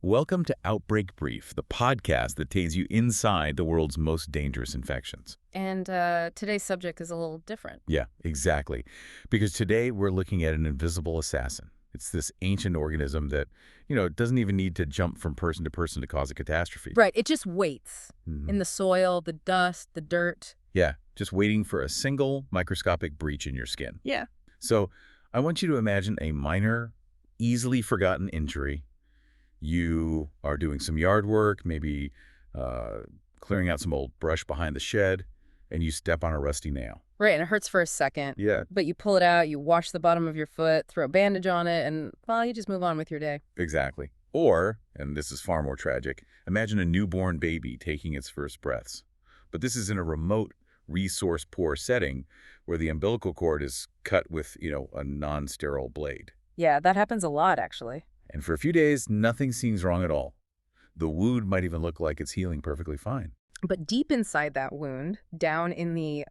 Welcome to Outbreak Brief, the podcast that takes you inside the world's most dangerous infections. And today's subject is a little different. Yeah, exactly. Because today we're looking at an invisible assassin. It's this ancient organism that, doesn't even need to jump from person to person to cause a catastrophe. Right. It just waits in the soil, the dust, the dirt. Yeah, just waiting for a single microscopic breach in your skin. Yeah. So I want you to imagine a minor, easily forgotten injury. You are doing some yard work, maybe clearing out some old brush behind the shed, and you step on a rusty nail. Right. And it hurts for a second. Yeah. But you pull it out, you wash the bottom of your foot, throw a bandage on it, and, well, you just move on with your day. Exactly. Or, and this is far more tragic, imagine a newborn baby taking its first breaths. But this is in a remote, resource-poor setting where the umbilical cord is cut with, a non-sterile blade. Yeah, that happens a lot, actually. And for a few days, nothing seems wrong at all. The wound might even look like it's healing perfectly fine. But deep inside that wound, down in the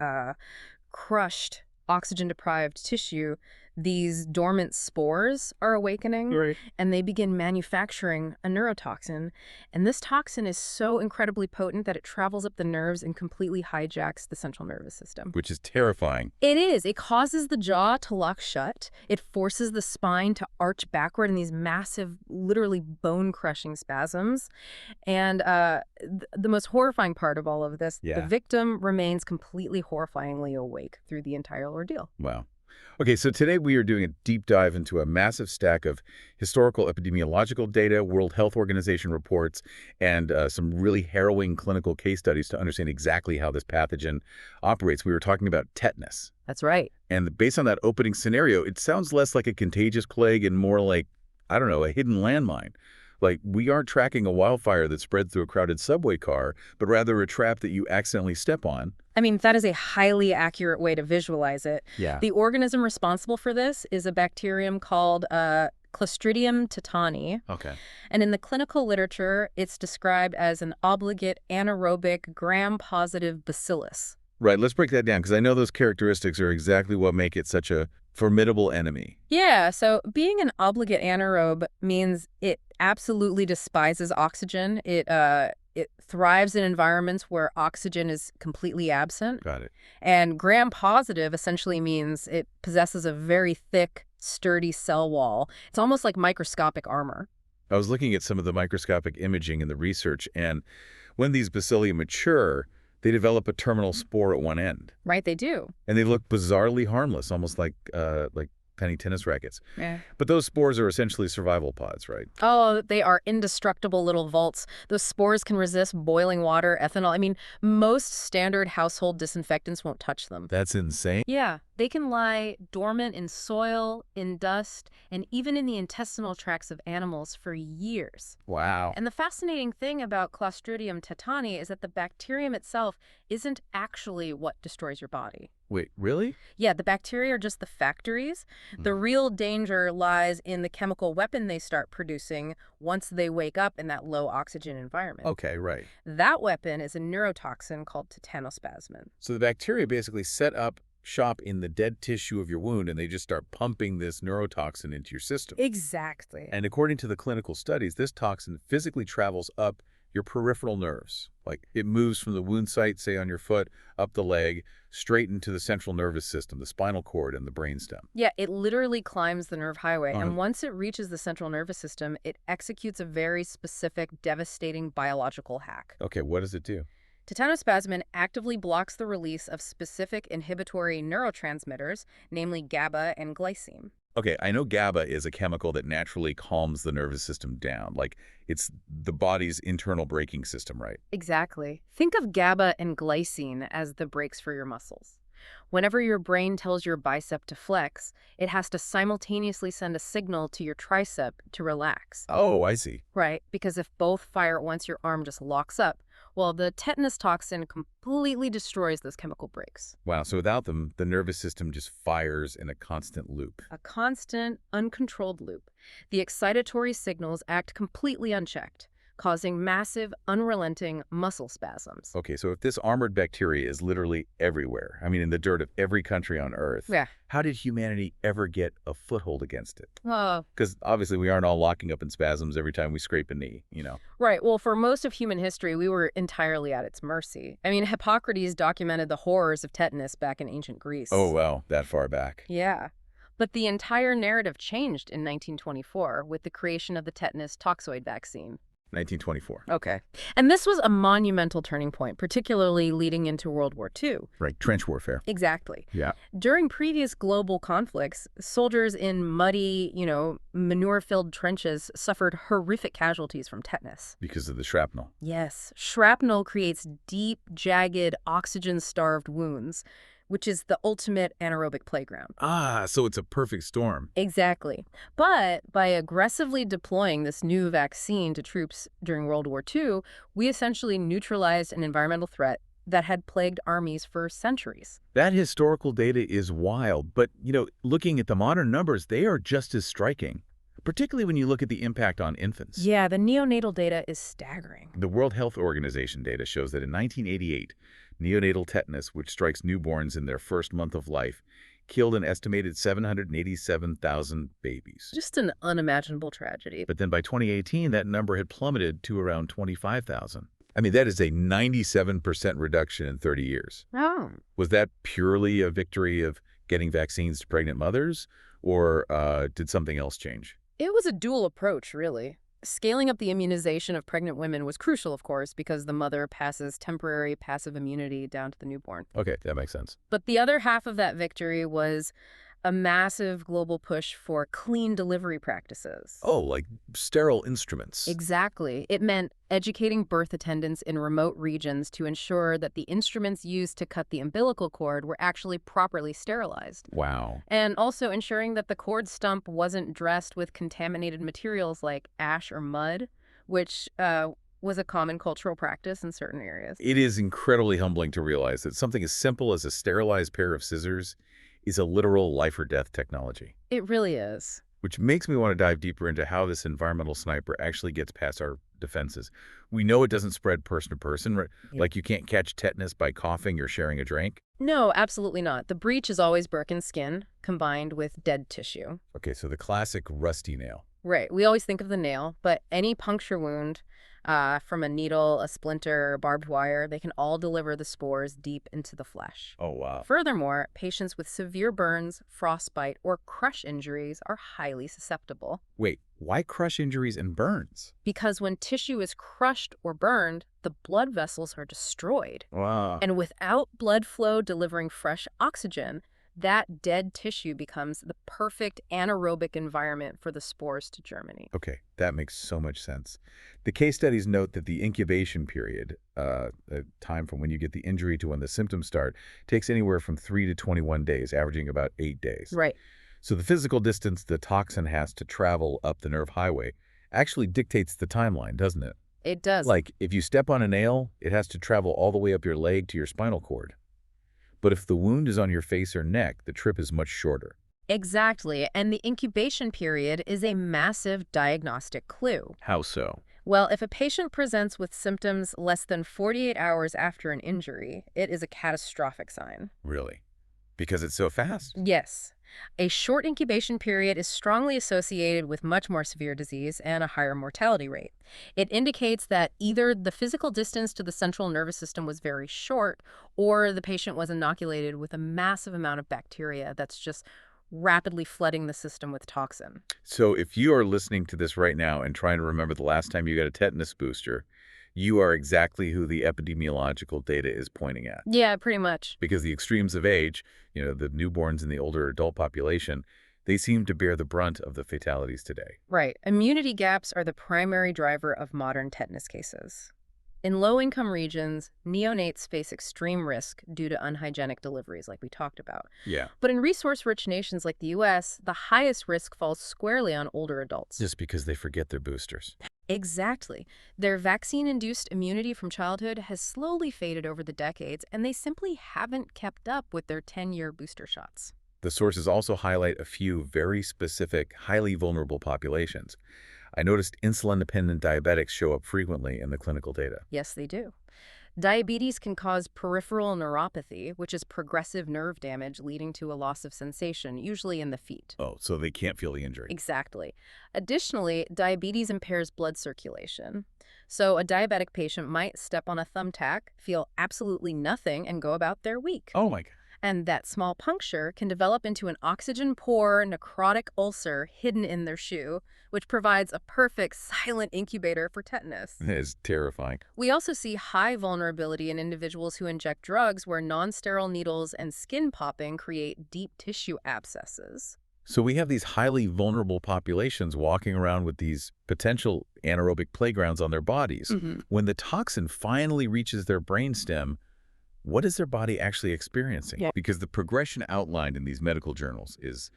crushed, oxygen-deprived tissue, these dormant spores are awakening, Right. and they begin manufacturing a neurotoxin. And this toxin is so incredibly potent that it travels up the nerves and completely hijacks the central nervous system. Which is terrifying. It is. It causes the jaw to lock shut. It forces the spine to arch backward in these massive, literally bone-crushing spasms. And the most horrifying part of all of this, the victim remains completely horrifyingly awake through the entire ordeal. Wow. Okay, so today we are doing a deep dive into a massive stack of historical epidemiological data, World Health Organization reports, and some really harrowing clinical case studies to understand exactly how this pathogen operates. We were talking about tetanus. That's right. And based on that opening scenario, it sounds less like a contagious plague and more like, a hidden landmine. Like, we aren't tracking a wildfire that spread through a crowded subway car, but rather a trap that you accidentally step on. I mean, that is a highly accurate way to visualize it. Yeah. The organism responsible for this is a bacterium called Clostridium tetani. Okay. And in the clinical literature, it's described as an obligate anaerobic gram-positive bacillus. Right, let's break that down, because I know those characteristics are exactly what make it such a formidable enemy. Yeah, so being an obligate anaerobe means it absolutely despises oxygen. It thrives in environments where oxygen is completely absent. Got it. And gram-positive essentially means it possesses a very thick, sturdy cell wall. It's almost like microscopic armor. I was looking at some of the microscopic imaging in the research, and when these bacilli mature, they develop a terminal spore at one end. Right, they do. And they look bizarrely harmless, almost like tiny tennis rackets. Yeah. But those spores are essentially survival pods, right? Oh, they are indestructible little vaults. Those spores can resist boiling water, ethanol. I mean, most standard household disinfectants won't touch them. That's insane. Yeah, they can lie dormant in soil, in dust, and even in the intestinal tracts of animals for years. Wow. And the fascinating thing about Clostridium tetani is that the bacterium itself isn't actually what destroys your body. Wait, really? Yeah, the bacteria are just the factories. The real danger lies in the chemical weapon they start producing once they wake up in that low oxygen environment. Okay, right. That weapon is a neurotoxin called tetanospasmin. So the bacteria basically set up shop in the dead tissue of your wound, and they just start pumping this neurotoxin into your system. Exactly. And according to the clinical studies, this toxin physically travels up your peripheral nerves. Like, it moves from the wound site, say on your foot, up the leg, straight into the central nervous system, the spinal cord and the brainstem. Yeah, it literally climbs the nerve highway. And once it reaches the central nervous system, it executes a very specific, devastating biological hack. Okay, what does it do? Tetanospasmin actively blocks the release of specific inhibitory neurotransmitters, namely GABA and glycine. Okay, I know GABA is a chemical that naturally calms the nervous system down. Like, it's the body's internal braking system, right? Exactly. Think of GABA and glycine as the brakes for your muscles. Whenever your brain tells your bicep to flex, it has to simultaneously send a signal to your tricep to relax. Oh, I see. Right, because if both fire at once, your arm just locks up. Well, the tetanus toxin completely destroys those chemical brakes. Wow, so without them, the nervous system just fires in a constant loop. A constant, uncontrolled loop. The excitatory signals act completely unchecked. causing massive, unrelenting muscle spasms. Okay, so if this armored bacteria is literally everywhere, I mean in the dirt of every country on Earth, Yeah. how did humanity ever get a foothold against it? Oh, Because obviously we aren't all locking up in spasms every time we scrape a knee. right. Well, for most of human history, we were entirely at its mercy. I mean, Hippocrates documented the horrors of tetanus back in ancient Oh, Greece. wow, that far back. Yeah. But the entire narrative changed in 1924 with the creation of the tetanus toxoid vaccine. 1924. Okay. And this was a monumental turning point, particularly leading into World War II. Right, trench warfare. Exactly. Yeah. During previous global conflicts, soldiers in muddy, manure-filled trenches suffered horrific casualties from tetanus. Because of the shrapnel. Yes, shrapnel creates deep, jagged, oxygen-starved wounds, which is the ultimate anaerobic playground. Ah, so it's a perfect storm. Exactly. But by aggressively deploying this new vaccine to troops during World War II, we essentially neutralized an environmental threat that had plagued armies for centuries. That historical data is wild, but, looking at the modern numbers, they are just as striking, particularly when you look at the impact on infants. Yeah, the neonatal data is staggering. The World Health Organization data shows that in 1988, neonatal tetanus, which strikes newborns in their first month of life, killed an estimated 787,000 babies. Just an unimaginable tragedy. But then by 2018, that number had plummeted to around 25,000. I mean, that is a 97% reduction in 30 years. Oh. Was that purely a victory of getting vaccines to pregnant mothers, or did something else change? It was a dual approach, really. Scaling up the immunization of pregnant women was crucial, of course, because the mother passes temporary passive immunity down to the newborn. Okay, that makes sense. But the other half of that victory was a massive global push for clean delivery practices. Oh, like sterile instruments. Exactly. It meant educating birth attendants in remote regions to ensure that the instruments used to cut the umbilical cord were actually properly sterilized. Wow. And also ensuring that the cord stump wasn't dressed with contaminated materials like ash or mud, which was a common cultural practice in certain areas. It is incredibly humbling to realize that something as simple as a sterilized pair of scissors is a literal life-or-death technology. It really is. Which makes me want to dive deeper into how this environmental sniper actually gets past our defenses. We know it doesn't spread person to person, right? Yeah. Like you can't catch tetanus by coughing or sharing a drink. No, absolutely not. The breach is always broken skin combined with dead tissue. Okay, so the classic rusty nail. Right. We always think of the nail, but any puncture wound from a needle, a splinter, or barbed wire, they can all deliver the spores deep into the flesh. Oh, wow. Furthermore, patients with severe burns, frostbite, or crush injuries are highly susceptible. Wait, why crush injuries and burns? Because when tissue is crushed or burned, the blood vessels are destroyed. Wow. And without blood flow delivering fresh oxygen, that dead tissue becomes the perfect anaerobic environment for the spores to germinate. Okay, that makes so much sense. The case studies note that the incubation period, the time from when you get the injury to when the symptoms start, takes anywhere from 3 to 21 days, averaging about 8 days. Right. So the physical distance the toxin has to travel up the nerve highway actually dictates the timeline, doesn't it? It does. Like, if you step on a nail, it has to travel all the way up your leg to your spinal cord. But if the wound is on your face or neck, the trip is much shorter. Exactly. And the incubation period is a massive diagnostic clue. How so? Well, if a patient presents with symptoms less than 48 hours after an injury, it is a catastrophic sign. Really? Because it's so fast? Yes. A short incubation period is strongly associated with much more severe disease and a higher mortality rate. It indicates that either the physical distance to the central nervous system was very short, or the patient was inoculated with a massive amount of bacteria that's just rapidly flooding the system with toxin. So if you are listening to this right now and trying to remember the last time you got a tetanus booster, you are exactly who the epidemiological data is pointing at. Yeah, pretty much. Because the extremes of age, the newborns in the older adult population, they seem to bear the brunt of the fatalities today. Right. Immunity gaps are the primary driver of modern tetanus cases. In low-income regions, neonates face extreme risk due to unhygienic deliveries, like we talked about. Yeah. But in resource-rich nations like the U.S., the highest risk falls squarely on older adults. Just because they forget their boosters. Exactly. Their vaccine-induced immunity from childhood has slowly faded over the decades, and they simply haven't kept up with their 10-year booster shots. The sources also highlight a few very specific, highly vulnerable populations. I noticed insulin-dependent diabetics show up frequently in the clinical data. Yes, they do. Diabetes can cause peripheral neuropathy, which is progressive nerve damage leading to a loss of sensation, usually in the feet. Oh, so they can't feel the injury. Exactly. Additionally, diabetes impairs blood circulation. So a diabetic patient might step on a thumbtack, feel absolutely nothing, and go about their week. Oh my God. And that small puncture can develop into an oxygen-poor necrotic ulcer hidden in their shoe, which provides a perfect silent incubator for tetanus. That is terrifying. We also see high vulnerability in individuals who inject drugs where non-sterile needles and skin popping create deep tissue abscesses. So we have these highly vulnerable populations walking around with these potential anaerobic playgrounds on their bodies. When the toxin finally reaches their brainstem, what is their body actually experiencing? Yeah. Because the progression outlined in these medical journals is,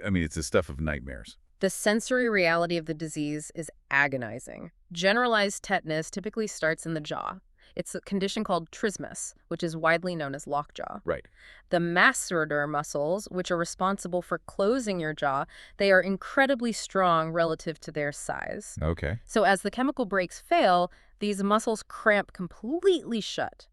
I mean, it's the stuff of nightmares. The sensory reality of the disease is agonizing. Generalized tetanus typically starts in the jaw. It's a condition called trismus, which is widely known as lockjaw. Right. The masseter muscles, which are responsible for closing your jaw, they are incredibly strong relative to their size. Okay. So as the chemical brakes fail, these muscles cramp completely shut.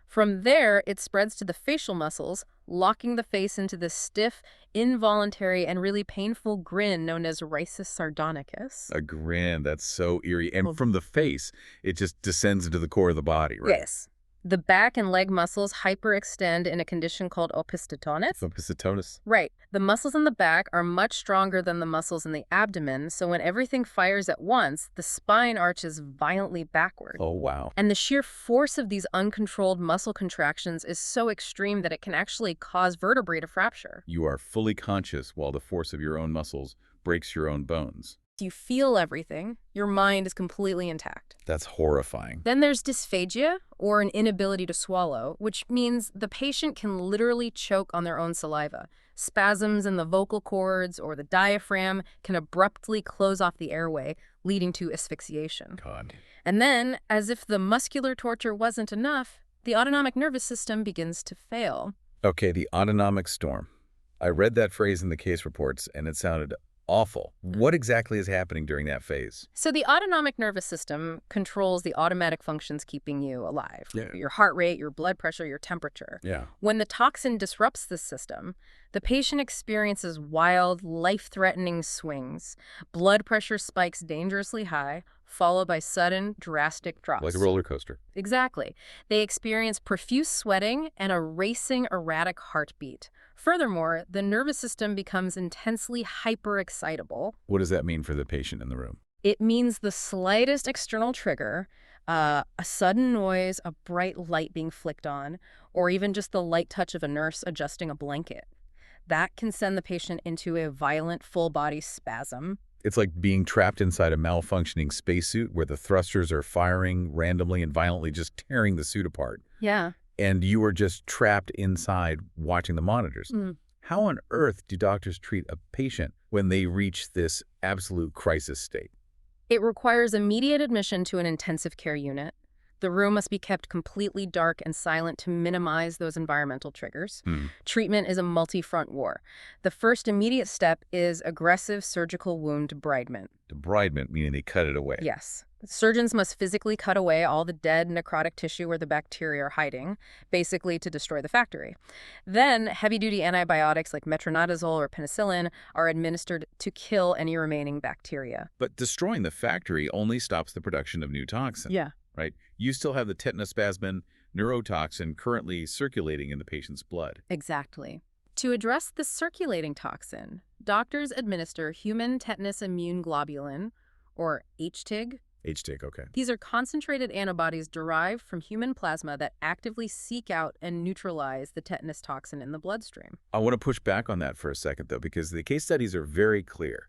From there, it spreads to the facial muscles, locking the face into this stiff, involuntary, and really painful grin known as rhizus sardonicus. A grin, that's so eerie. And from the face, it just descends into the core of the body, right? Yes. The back and leg muscles hyperextend in a condition called opisthetonus. Tetanus. Right. The muscles in the back are much stronger than the muscles in the abdomen, so when everything fires at once, the spine arches violently backward. Oh, wow. And the sheer force of these uncontrolled muscle contractions is so extreme that it can actually cause vertebrae to fracture. You are fully conscious while the force of your own muscles breaks your own bones. You feel everything. Your mind is completely intact. That's horrifying. Then there's dysphagia, or an inability to swallow, which means the patient can literally choke on their own saliva. Spasms in the vocal cords or the diaphragm can abruptly close off the airway, leading to asphyxiation. God. And then, as if the muscular torture wasn't enough, the autonomic nervous system begins to fail. Okay, the autonomic storm. I read that phrase in the case reports, and it sounded awful. What exactly is happening during that phase? So the autonomic nervous system controls the automatic functions keeping you alive. Yeah. Your heart rate, your blood pressure, your temperature. Yeah. When the toxin disrupts this system, the patient experiences wild, life-threatening swings. Blood pressure spikes dangerously high, followed by sudden, drastic drops. Like a roller coaster. Exactly. They experience profuse sweating and a racing, erratic heartbeat. Furthermore, the nervous system becomes intensely hyperexcitable. What does that mean for the patient in the room? It means the slightest external trigger, a sudden noise, a bright light being flicked on, or even just the light touch of a nurse adjusting a blanket. That can send the patient into a violent full-body spasm. It's like being trapped inside a malfunctioning spacesuit where the thrusters are firing randomly and violently, just tearing the suit apart. Yeah. And you are just trapped inside watching the monitors. How on earth do doctors treat a patient when they reach this absolute crisis state? It requires immediate admission to an intensive care unit. The room must be kept completely dark and silent to minimize those environmental triggers. Treatment is a multi-front war. The first immediate step is aggressive surgical wound debridement. Debridement, meaning they cut it away. Yes. Surgeons must physically cut away all the dead necrotic tissue where the bacteria are hiding, basically to destroy the factory. Then, heavy-duty antibiotics like metronidazole or penicillin are administered to kill any remaining bacteria. But destroying the factory only stops the production of new toxin. Yeah. Right? You still have the tetanus-spasmin neurotoxin currently circulating in the patient's blood. Exactly. To address the circulating toxin, doctors administer human tetanus immune globulin, or HTIG. HTIG, okay. These are concentrated antibodies derived from human plasma that actively seek out and neutralize the tetanus toxin in the bloodstream. I want to push back on that for a second, though, because the case studies are very clear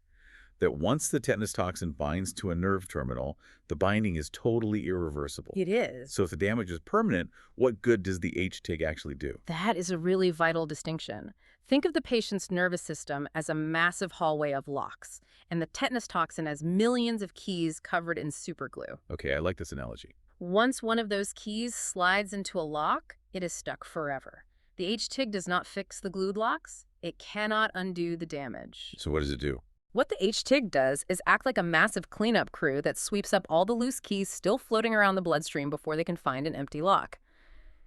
that once the tetanus toxin binds to a nerve terminal, the binding is totally irreversible. It is. So if the damage is permanent, what good does the HTIG actually do? That is a really vital distinction. Think of the patient's nervous system as a massive hallway of locks, and the tetanus toxin as millions of keys covered in superglue. Okay, I like this analogy. Once one of those keys slides into a lock, it is stuck forever. The HTIG does not fix the glued locks. It cannot undo the damage. So what does it do? What the HTIG does is act like a massive cleanup crew that sweeps up all the loose keys still floating around the bloodstream before they can find an empty lock.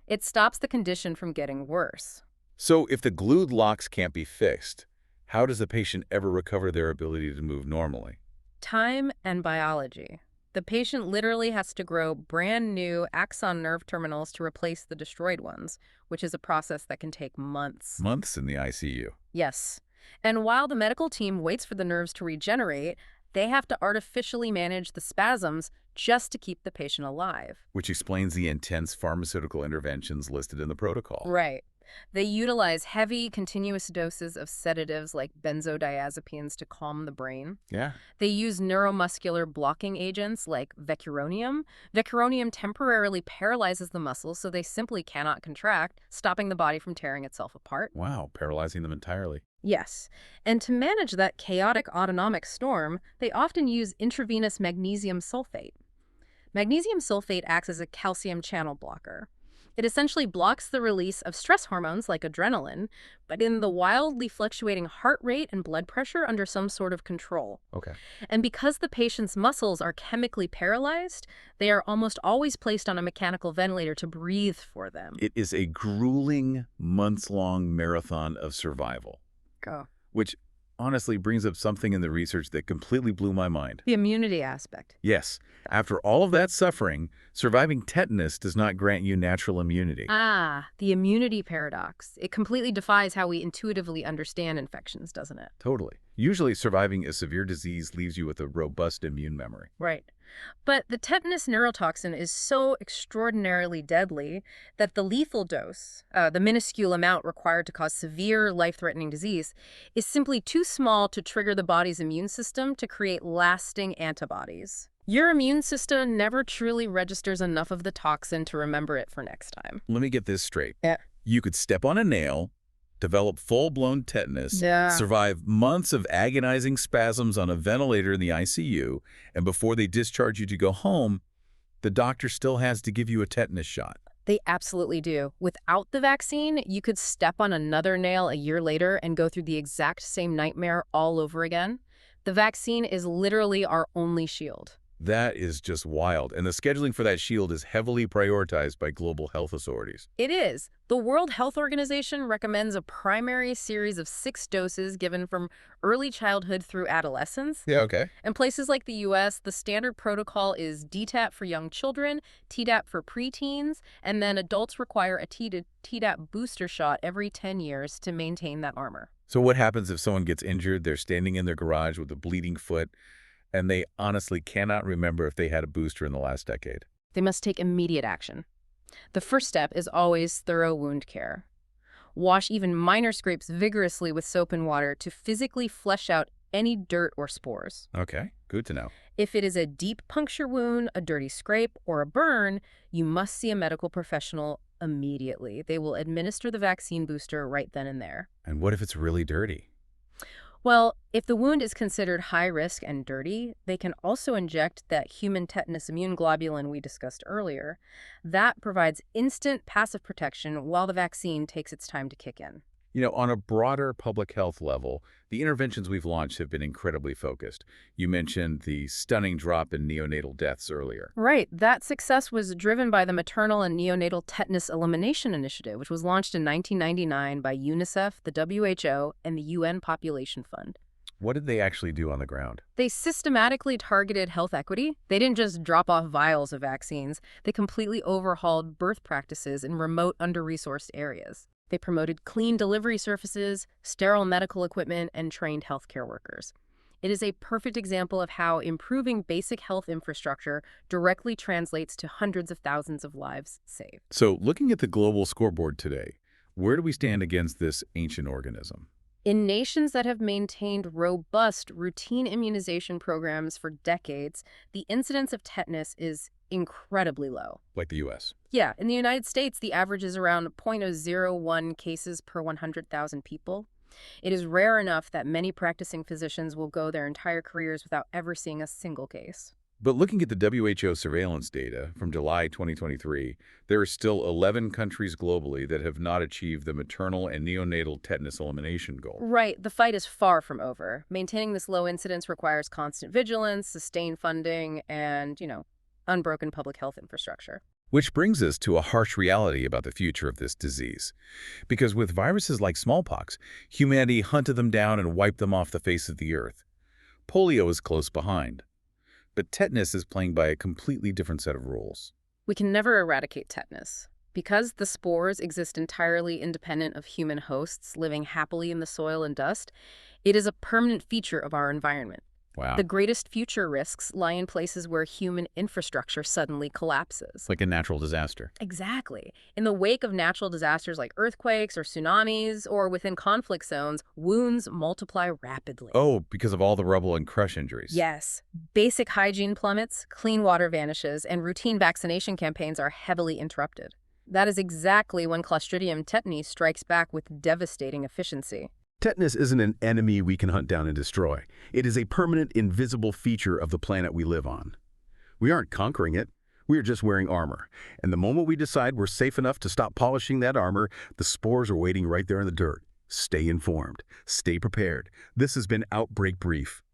It stops the condition from getting worse. So if the glued locks can't be fixed, how does the patient ever recover their ability to move normally? Time and biology. The patient literally has to grow brand new axon nerve terminals to replace the destroyed ones, which is a process that can take months. Months in the ICU. Yes. And while the medical team waits for the nerves to regenerate, they have to artificially manage the spasms just to keep the patient alive. Which explains the intense pharmaceutical interventions listed in the protocol. Right. They utilize heavy, continuous doses of sedatives like benzodiazepines to calm the brain. Yeah. They use neuromuscular blocking agents like vecuronium. Vecuronium temporarily paralyzes the muscles so they simply cannot contract, stopping the body from tearing itself apart. Wow, paralyzing them entirely. Yes, and to manage that chaotic autonomic storm, they often use intravenous magnesium sulfate. Magnesium sulfate acts as a calcium channel blocker. It essentially blocks the release of stress hormones like adrenaline, but in the wildly fluctuating heart rate and blood pressure under some sort of control. Okay. And because the patient's muscles are chemically paralyzed, they are almost always placed on a mechanical ventilator to breathe for them. It is a grueling, months-long marathon of survival. Go. Which honestly brings up something in the research that completely blew my mind. The immunity aspect. Yes, after all of that suffering, surviving tetanus does not grant you natural immunity. The immunity paradox. It completely defies how we intuitively understand infections, doesn't it? Totally. Usually surviving a severe disease leaves you with a robust immune memory. Right. But the tetanus neurotoxin is so extraordinarily deadly that the lethal dose, the minuscule amount required to cause severe life-threatening disease, is simply too small to trigger the body's immune system to create lasting antibodies. Your immune system never truly registers enough of the toxin to remember it for next time. Let me get this straight. Yeah. You could step on a nail, develop full-blown tetanus, survive months of agonizing spasms on a ventilator in the ICU, and before they discharge you to go home, the doctor still has to give you a tetanus shot. They absolutely do. Without the vaccine, you could step on another nail a year later and go through the exact same nightmare all over again. The vaccine is literally our only shield. That is just wild, and the scheduling for that shield is heavily prioritized by global health authorities. It is. The World Health Organization recommends a primary series of 6 doses given from early childhood through adolescence. Yeah, okay. In places like the U.S., the standard protocol is DTaP for young children, Tdap for preteens, and then adults require a Tdap booster shot every 10 years to maintain that armor. So what happens if someone gets injured, they're standing in their garage with a bleeding foot, and they honestly cannot remember if they had a booster in the last decade? They must take immediate action. The first step is always thorough wound care. Wash even minor scrapes vigorously with soap and water to physically flush out any dirt or spores. Okay, good to know. If it is a deep puncture wound, a dirty scrape, or a burn, you must see a medical professional immediately. They will administer the vaccine booster right then and there. And what if it's really dirty? Well, if the wound is considered high risk and dirty, they can also inject that human tetanus immune globulin we discussed earlier. That provides instant passive protection while the vaccine takes its time to kick in. You know, on a broader public health level, the interventions we've launched have been incredibly focused. You mentioned the stunning drop in neonatal deaths earlier. Right. That success was driven by the Maternal and Neonatal Tetanus Elimination Initiative, which was launched in 1999 by UNICEF, the WHO, and the UN Population Fund. What did they actually do on the ground? They systematically targeted health equity. They didn't just drop off vials of vaccines. They completely overhauled birth practices in remote, under-resourced areas. They promoted clean delivery surfaces, sterile medical equipment, and trained healthcare workers. It is a perfect example of how improving basic health infrastructure directly translates to hundreds of thousands of lives saved. So, looking at the global scoreboard today, where do we stand against this ancient organism? In nations that have maintained robust routine immunization programs for decades, the incidence of tetanus is incredibly low. Like the U.S.? Yeah, in the United States, the average is around 0.01 cases per 100,000 people. It is rare enough that many practicing physicians will go their entire careers without ever seeing a single case. But looking at the WHO surveillance data from July 2023, there are still 11 countries globally that have not achieved the maternal and neonatal tetanus elimination goal. Right, the fight is far from over. Maintaining this low incidence requires constant vigilance, sustained funding, and, unbroken public health infrastructure. Which brings us to a harsh reality about the future of this disease. Because with viruses like smallpox, humanity hunted them down and wiped them off the face of the earth. Polio is close behind. But tetanus is playing by a completely different set of rules. We can never eradicate tetanus. Because the spores exist entirely independent of human hosts living happily in the soil and dust, it is a permanent feature of our environment. Wow. The greatest future risks lie in places where human infrastructure suddenly collapses. Like a natural disaster. Exactly. In the wake of natural disasters like earthquakes or tsunamis, or within conflict zones, wounds multiply rapidly. Oh, because of all the rubble and crush injuries. Yes. Basic hygiene plummets, clean water vanishes, and routine vaccination campaigns are heavily interrupted. That is exactly when Clostridium tetani strikes back with devastating efficiency. Tetanus isn't an enemy we can hunt down and destroy. It is a permanent, invisible feature of the planet we live on. We aren't conquering it. We are just wearing armor. And the moment we decide we're safe enough to stop polishing that armor, the spores are waiting right there in the dirt. Stay informed. Stay prepared. This has been Outbreak Brief.